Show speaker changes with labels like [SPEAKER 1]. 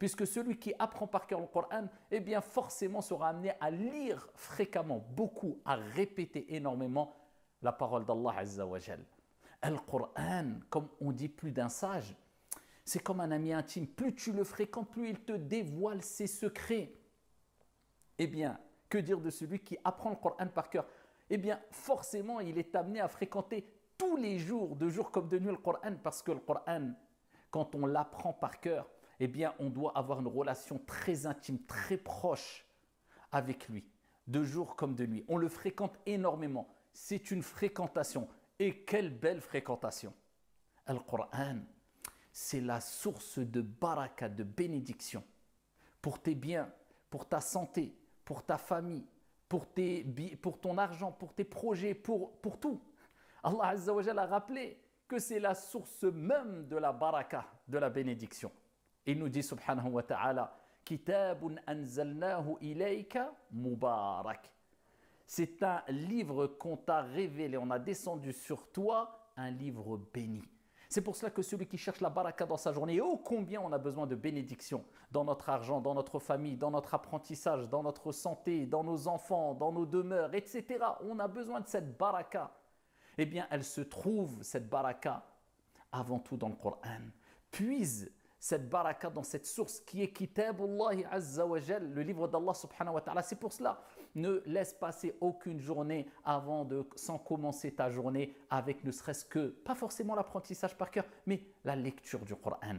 [SPEAKER 1] Puisque celui qui apprend par cœur le Coran, eh bien forcément sera amené à lire fréquemment, beaucoup, à répéter énormément la parole d'Allah Azza wa Jal. Le Coran, comme on dit plus d'un sage, c'est comme un ami intime. Plus tu le fréquentes, plus il te dévoile ses secrets. Eh bien, que dire de celui qui apprend le Coran par cœur? Eh bien, forcément, il est amené à fréquenter tous les jours, de jour comme de nuit, le Coran, parce que le Coran, quand on l'apprend par cœur, eh bien, on doit avoir une relation très intime, très proche avec lui, de jour comme de nuit. On le fréquente énormément. C'est une fréquentation. Et quelle belle fréquentation! Le Coran, c'est la source de baraka, de bénédiction pour tes biens, pour ta santé, pour ta famille, pour ton argent, pour tes projets, pour tout. Allah Azza wa Jalla a rappelé que c'est la source même de la baraka, de la bénédiction. Il nous dit subhanahu wa ta'ala, Kitabun anzalnahu ilayka mubarak. C'est un livre qu'on t'a révélé, on a descendu sur toi un livre béni. C'est pour cela que celui qui cherche la baraka dans sa journée, et ô combien on a besoin de bénédiction dans notre argent, dans notre famille, dans notre apprentissage, dans notre santé, dans nos enfants, dans nos demeures, etc. On a besoin de cette baraka. Eh bien, elle se trouve, cette baraka, avant tout dans le Coran. Puise cette baraka dans cette source qui est Kitabullahi Azza wa Jal, le livre d'Allah subhanahu wa ta'ala. C'est pour cela, ne laisse passer aucune journée sans commencer ta journée avec ne serait-ce que, pas forcément l'apprentissage par cœur, mais la lecture du Coran.